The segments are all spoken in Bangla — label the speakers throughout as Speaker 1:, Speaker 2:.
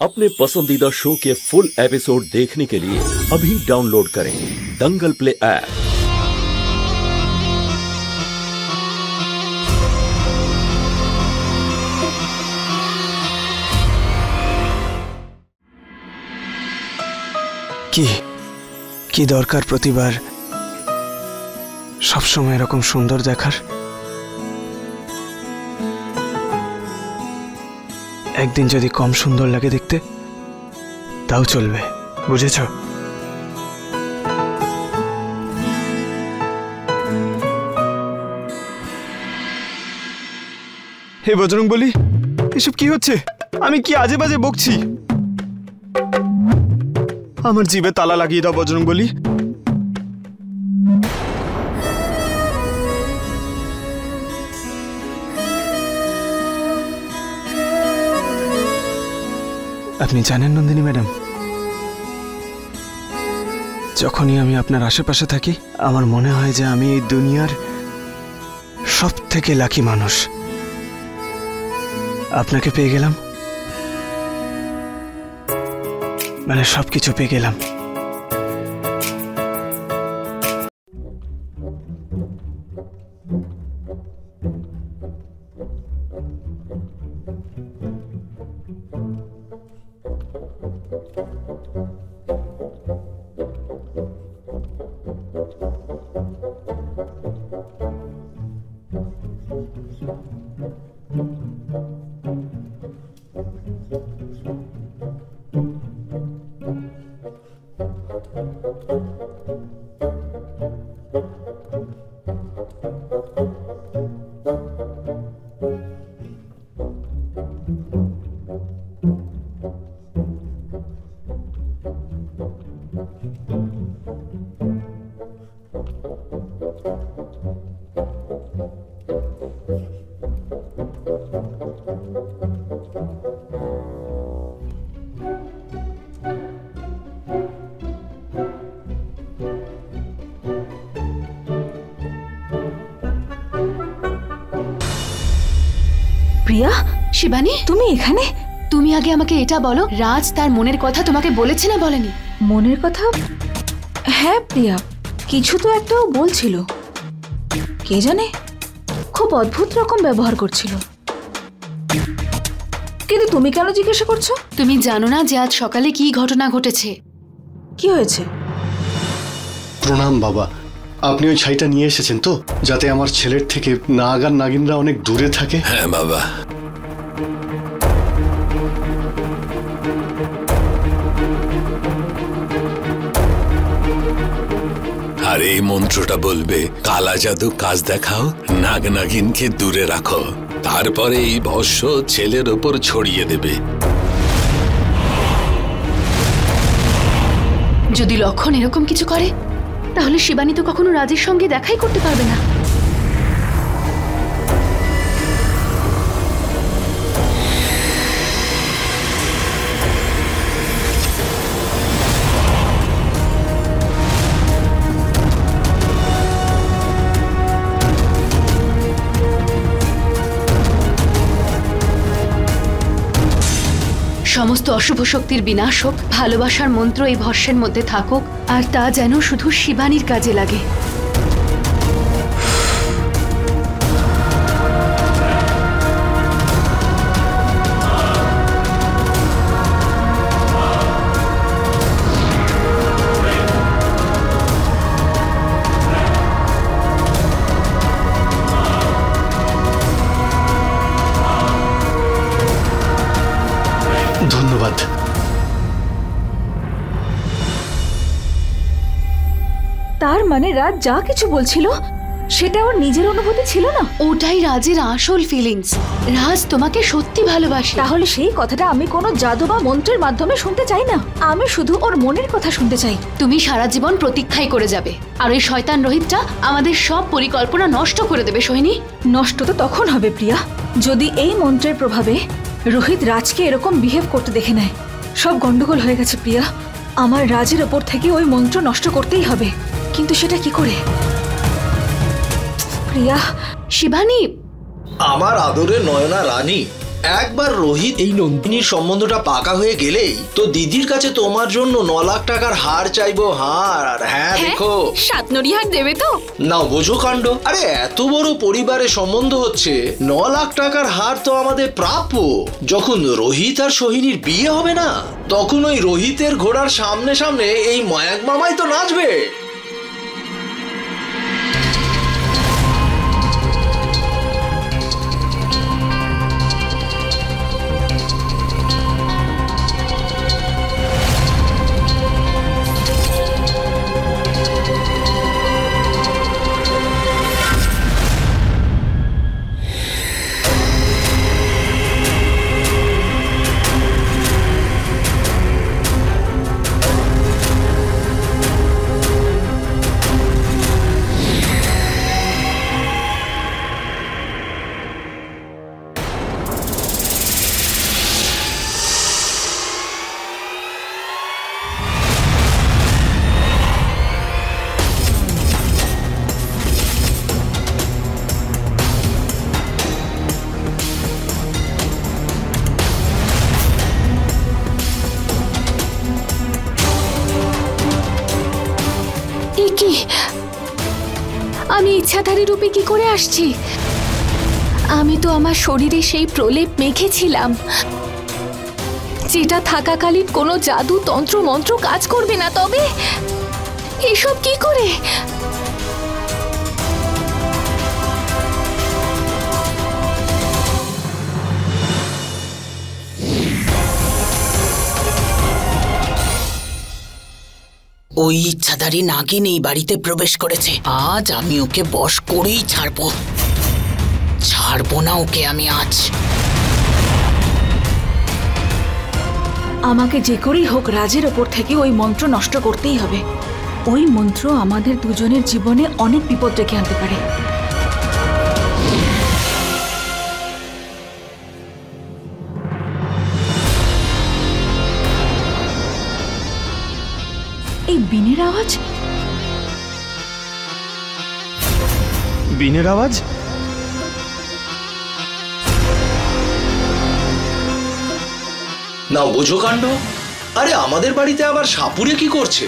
Speaker 1: अपने पसंदीदा शो के फुल एपिसोड देखने के लिए अभी डाउनलोड करें दंगल प्ले ऐप।
Speaker 2: কি দরকার প্রতিবার সব সময় এরকম সুন্দর দেখার? একদিন যদি কম সুন্দর লাগে দেখতে তাও চলবে, বুঝেছ? হে বজরংবলী, এসব কি হচ্ছে? আমি কি আজে বাজে বকছি? আমার জিভে তালা লাগিয়ে দাও বজরংবলী। আপনি জানেন নন্দিনী ম্যাডাম, যখনই আমি আপনার আশেপাশে থাকি আমার মনে হয় যে আমি এই দুনিয়ার সব থেকে লাকি মানুষ। আপনাকে পেয়ে গেলাম, মানে সবকিছু পেয়ে গেলাম।
Speaker 3: প্রিয়া, শিবানী, তুমি এখানে? তুমি আগে আমাকে এটা বলো, রাজ তার মনের কথা তোমাকে বলেছে না বলেনি?
Speaker 4: মনের কথা? হ্যাঁ প্রিয়া, কিছু তো একটাও বলছিল। কে জানে, খুব অদ্ভুত রকম ব্যবহার করছিল। কিন্তু তুমি কেন জিজ্ঞাসা করছো?
Speaker 3: তুমি জানো না যে আজ সকালে কি ঘটনা ঘটেছে?
Speaker 4: কি হয়েছে?
Speaker 5: প্রণাম বাবা, আপনি ওই ছাইটা নিয়ে এসেছেন তো, যাতে আমার ছেলের থেকে নাগ আর নাগিনরা অনেক দূরে থাকে?
Speaker 6: হ্যাঁ বাবা। আর এই মন্ত্রটা বলবে, কালা জাদু কাজ দেখাও, নাগ নাগিনকে দূরে রাখো, তারপরে এই ভস্য ছেলের ওপর ছড়িয়ে দেবে।
Speaker 3: যদি লক্ষণ এরকম কিছু করে তাহলে শিবানী তো কখনো রাজের সঙ্গে দেখাই করতে পারবে না। সমস্ত অশুভ শক্তির বিনাশ হোক, ভালোবাসার মন্ত্র এই ভস্যের মধ্যে থাকুক, আর তা যেন শুধু শিবানীর কাজে লাগে।
Speaker 5: ধন্যবাদ।
Speaker 4: তার মানে রাজ যা কিছু বলছিল সেটা ওর নিজের অনুভূতি ছিল না?
Speaker 3: ওটাই রাজের আসল ফিলিংস। রাজ তোমাকে সত্যি ভালোবাসে।
Speaker 4: তাহলে সেই কথাটা আমি কোনো জাদু বা মন্ত্রের মাধ্যমে শুনতে চাই না, আমি শুধু ওর মনের কথা শুনতে চাই।
Speaker 3: তুমি সারা জীবন প্রতীক্ষাই করে যাবে, আর ওই শয়তান রোহিতটা আমাদের সব পরিকল্পনা নষ্ট করে দেবে। সোহিনী,
Speaker 4: নষ্ট তো তখন হবে প্রিয়া, যদি এই মন্ত্রের প্রভাবে রোহিত রাজকে এরকম বিহেভ করতে দেখে নেয়। সব গন্ডগোল হয়ে গেছে প্রিয়া, আমার রাজের ওপর থেকে ওই মন্ত্র নষ্ট করতেই হবে, কিন্তু সেটা কি করে? প্রিয়া,
Speaker 3: শিবানী,
Speaker 7: আমার আদরের নয়না রানী, একবার রোহিত এই নন্দিনীর সম্বন্ধটা পাকা হয়ে গেলেই তো দিদির কাছে তোমার জন্য 9 লাখ টাকার হার চাইবো। হার আর হ্যাঁ দেখো,
Speaker 3: সাতনড়ি হার দেবে তো?
Speaker 7: নাও বোঝো কাণ্ড। আরে এত বড় পরিবারের সম্বন্ধ হচ্ছে, 9 লাখ টাকার হার তো আমাদের প্রাপ্য। যখন রোহিত আর সোহিনীর বিয়ে হবে না, তখন ওই রোহিতের ঘোড়ার সামনে সামনে এই ময়াক মামাই তো নাচবে।
Speaker 3: আমি ইচ্ছাধারী রূপে কি করে আসছি? আমি তো আমার শরীরে সেই প্রলেপ মেখেছিলাম, যেটা থাকাকালীন কোনো জাদু তন্ত্র মন্ত্র কাজ করবে না। তবে এসব কি করে?
Speaker 8: ওই ইচ্ছাধারী নাগিন এই বাড়িতে প্রবেশ করেছে। আজ আমি ওকে বশ করেই ছাড়বো। ছাড়বো না ওকে আমি আজ।
Speaker 4: আমাকে যে করেই হোক রাজের ওপর থেকে ওই মন্ত্র নষ্ট করতেই হবে। ওই মন্ত্র আমাদের দুজনের জীবনে অনেক বিপদ ডেকে আনতে পারে। এই বিনের আওয়াজ,
Speaker 2: বিনের আওয়াজ?
Speaker 7: নাও বোঝো কাণ্ড। আরে আমাদের বাড়িতে আবার সাপুরে কি করছে?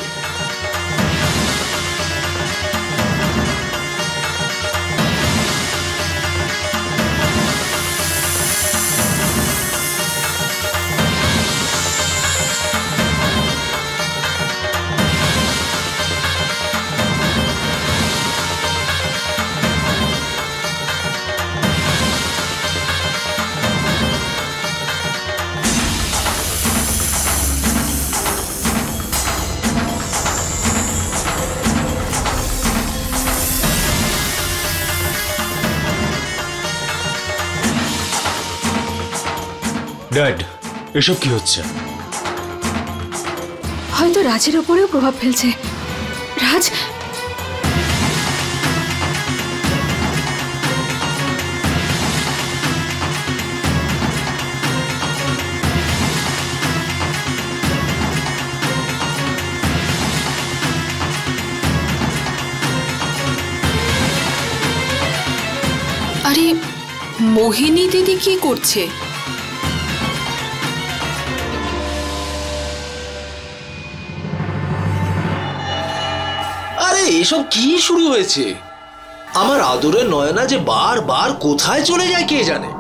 Speaker 2: ড্যাড, এসব কি হচ্ছে?
Speaker 4: হয়তো রাজের ওপরেও প্রভাব ফেলছে। রাজ,
Speaker 3: আরে মোহিনী দিদি কি করছে?
Speaker 7: এসব কি শুরু হয়েছে? আমার আদরের নয়না যে বারবার কোথায় চলে যায় কে জানে।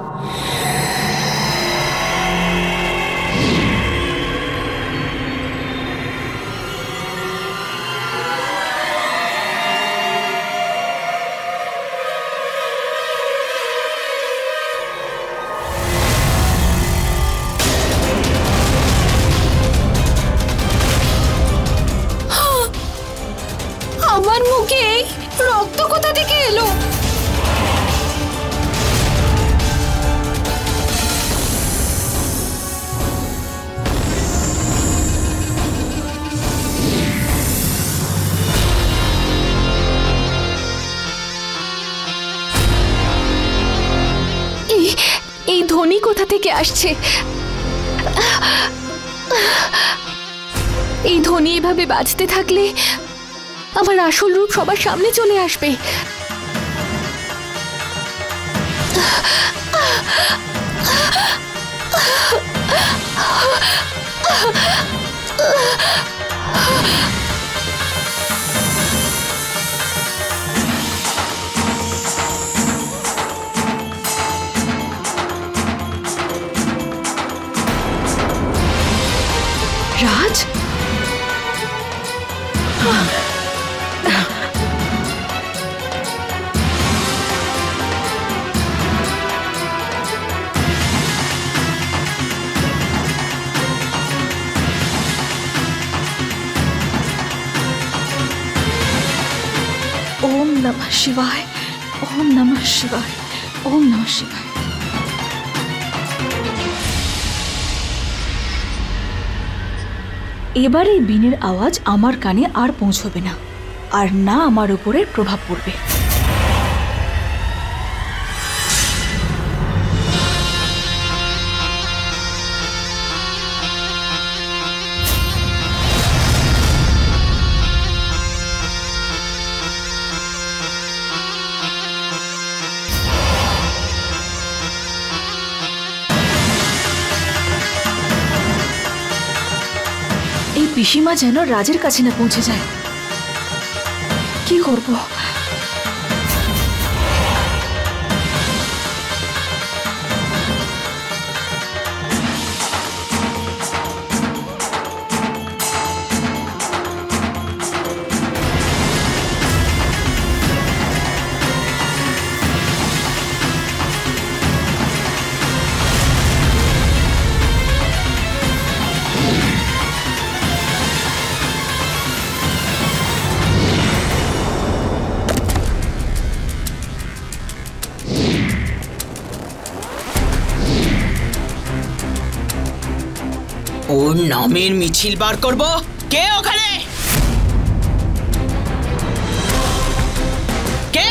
Speaker 3: আমার মুখে রক্ত কোথা থেকে এলো? এই ধ্বনি কোথা থেকে আসছে? এই ধ্বনি এভাবে বাজতে থাকলে আমার আসল রূপ সবার সামনে চলে আসবে।
Speaker 4: রাজ, ओम नमः शिवाय, ओम नमः शिवाय, ओम नमः शिवाय। এবার এই বিনের আওয়াজ আমার কানে আর পৌঁছবে না, আর না আমার উপরে প্রভাব পড়বে। পিসিমা যেন রাজের কাছে না পৌঁছে যায়। কি করব?
Speaker 8: ওর নামের মিছিল বার করব। কে ওখানে? কে?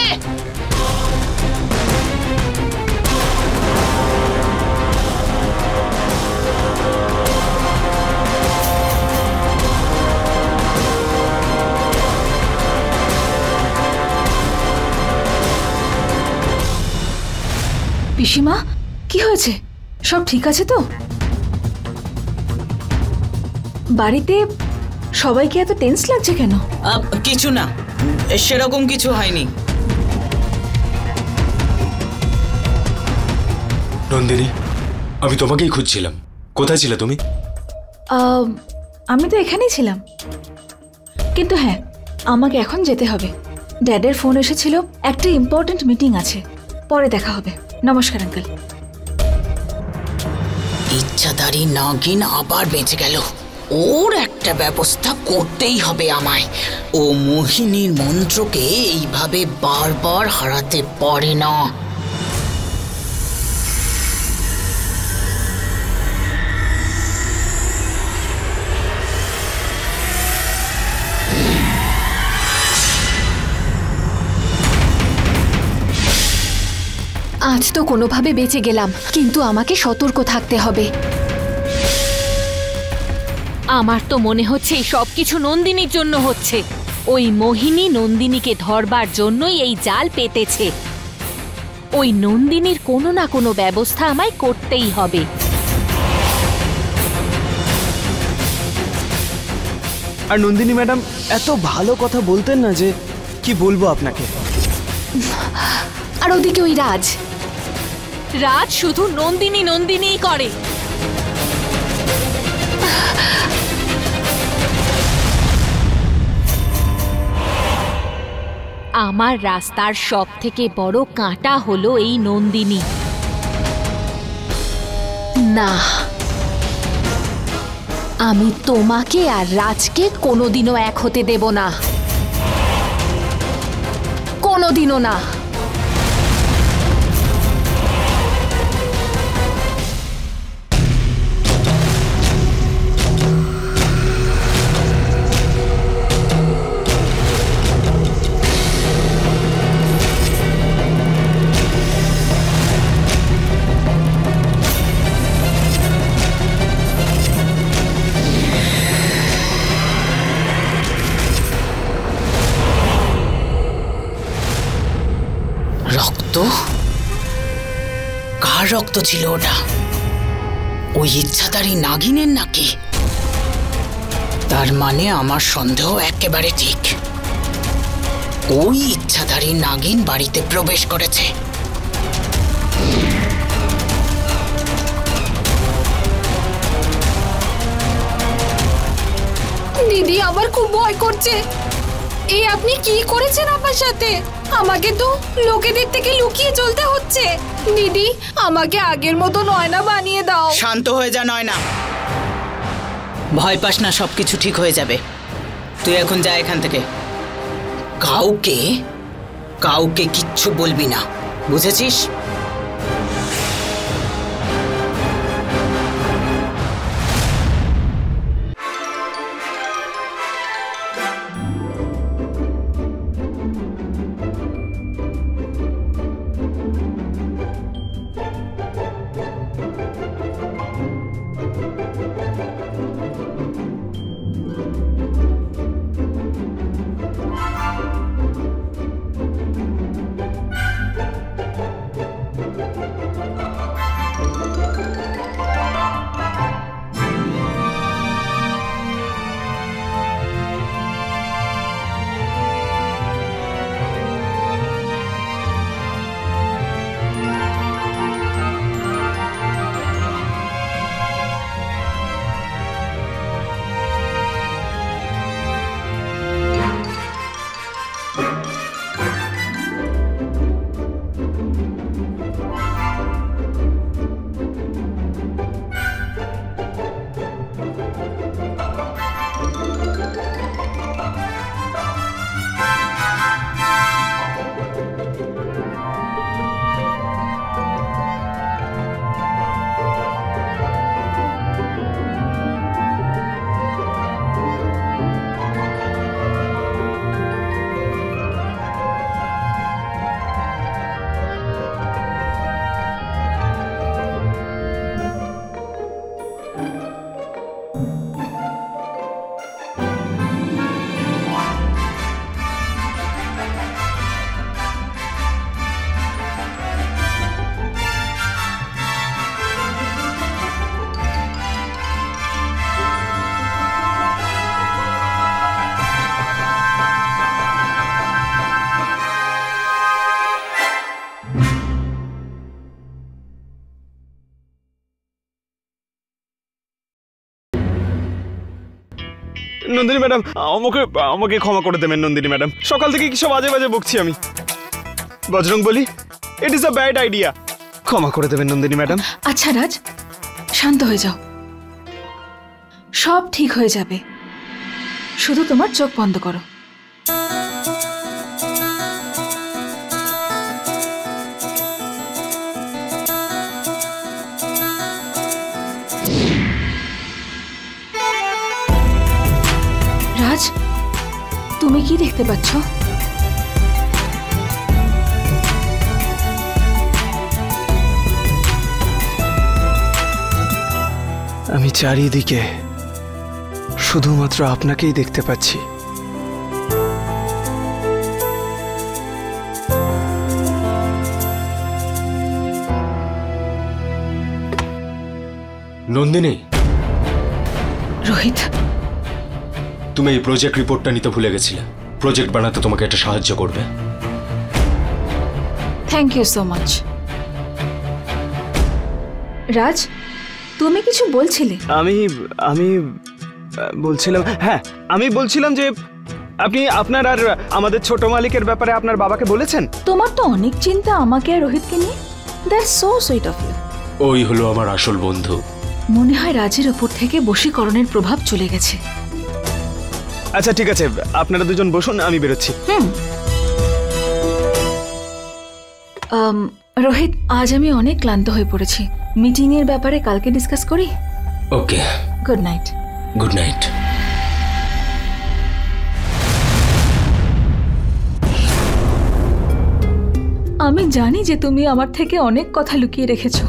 Speaker 4: পিসিমা, কি হয়েছে? সব ঠিক আছে তো? বাড়িতে সবাইকে এত টেন্স লাগছে কেন?
Speaker 8: কিছু না, সেরকম কিছু হয়নি।
Speaker 2: নন্দিনী, আমি তোমাকেই খুঁজছিলাম। কোথায় ছিলে তুমি?
Speaker 4: আমি তো এখানেই ছিলাম, কিন্তু হ্যাঁ, আমাকে এখন যেতে হবে। ড্যাডের ফোন এসেছিল, একটা ইম্পর্ট্যান্ট মিটিং আছে, পরে দেখা হবে। নমস্কার আঙ্কেল।
Speaker 8: ইচ্ছাধারী নাগিন আবার বেঁচে গেল। ওর একটা ব্যবস্থা করতেই হবে আমায়। ও মোহিনীর মন্ত্রকে এইভাবে বারবার হারাতে পারে না।
Speaker 3: আজ তো কোনোভাবে বেঁচে গেলাম, কিন্তু আমাকে সতর্ক থাকতে হবে।
Speaker 9: আমার তো মনে হচ্ছে এই সবকিছু নন্দিনীর জন্য হচ্ছে। ওই মোহিনী নন্দিনীকে ধরবার জন্যই এই জাল পেতেছে। ওই নন্দিনীর কোনো না কোনো ব্যবস্থা আমায় করতেই হবে।
Speaker 2: আর নন্দিনী ম্যাডাম এত ভালো কথা বলতেন না যে কি বলবো আপনাকে।
Speaker 3: আর ওদিকে ওই রাজ
Speaker 9: রাজ শুধু নন্দিনী নন্দিনীই করে। আমার রাস্তার সব থেকে বড় কাঁটা হলো এই নন্দিনী।
Speaker 3: না, আমি তোমাকে আর রাজকে কোনোদিনও এক হতে দেব না, কোনোদিনও না।
Speaker 8: রক্ত? কার রক্ত ছিল ওটা? ওই ইচ্ছাধারী নাগিনের নাকি? তার মানে আমার সন্দেহ একেবারে ঠিক। ওই ইচ্ছাধারী নাগিন বাড়িতে প্রবেশ করেছে।
Speaker 3: দিদি আমার খুব ভয় করছে। এই আপনি কি করেছেন আমার সাথে? আমাকে তো লোকেদের থেকে লুকিয়ে চলতে হচ্ছে। দিদি আমাকে আগের মতো নয়না বানিয়ে দাও।
Speaker 8: শান্ত হয়ে যা নয়না, ভয় পাস না, সবকিছু ঠিক হয়ে যাবে। তুই এখন যা এখান থেকে। কাউকে কাউকে কিচ্ছু বলবি না, বুঝেছিস?
Speaker 2: নন্দিনী ম্যাডাম, আমাকে ক্ষমা করে দেবেন নন্দিনী ম্যাডাম। সকাল থেকে কি সব বাজে বাজে বকছি আমি। বজরং বলি, it is a bad idea. ক্ষমা করে দেবেন নন্দিনী ম্যাডাম।
Speaker 4: আচ্ছা রাজ, শান্ত হয়ে যাও, সব ঠিক হয়ে যাবে। শুধু তোমার চোখ বন্ধ করো। রাজ, তুমি কি দেখতে পাচ্ছ?
Speaker 2: আমি চারিদিকে শুধুমাত্র আপনাকেই দেখতে পাচ্ছি।
Speaker 10: নন্দিনী,
Speaker 4: রোহিত,
Speaker 10: তুমি এই প্রজেক্ট রিপোর্টটা নিতে ভুলে গেছিলে। প্রজেক্ট বানাতে তোমাকে এটা সাহায্য করবে।
Speaker 4: Thank you so much. Raj, তুমি কিছু বলছিলে?
Speaker 2: আমি বলছিলাম, হ্যাঁ আমি বলছিলাম যে আপনি আপনার আর আমাদের ছোট মালিকের ব্যাপারে আপনার বাবাকে বলেছেন?
Speaker 4: তোমার তো অনেক চিন্তা আমাকে আর রোহিতকে নিয়ে। That's so sweet of you.
Speaker 10: ওই হলো আমার আসল বন্ধু।
Speaker 4: মনে হয় রাজের ওপর থেকে বশীকরণের প্রভাব চলে গেছে।
Speaker 2: আচ্ছা ঠিক আছে, আপনারা দুজন বসুন, আমি বেরোচ্ছি।
Speaker 4: রোহিত, আজ আমি অনেক ক্লান্ত হয়ে পড়েছি। মিটিং এর ব্যাপারে কালকে ডিসকাস করি।
Speaker 10: ওকে,
Speaker 4: গুড নাইট।
Speaker 10: Good night.
Speaker 4: আমি জানি যে তুমি আমার থেকে অনেক কথা লুকিয়ে রেখেছো,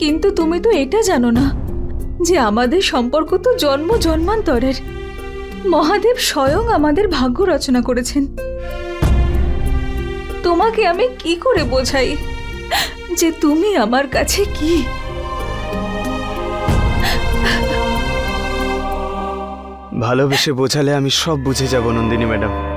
Speaker 4: কিন্তু তুমি তো এটা জানো না যে আমাদের সম্পর্ক তো জন্ম জন্মান্তরের। মহাদেব স্বয়ং আমাদের ভাগ্য রচনা করেছেন। তোমাকে আমি কি করে বোঝাই যে তুমি আমার কাছে কি?
Speaker 2: ভালোবেসে বোঝালে আমি সব বুঝে যাব নন্দিনী ম্যাডাম।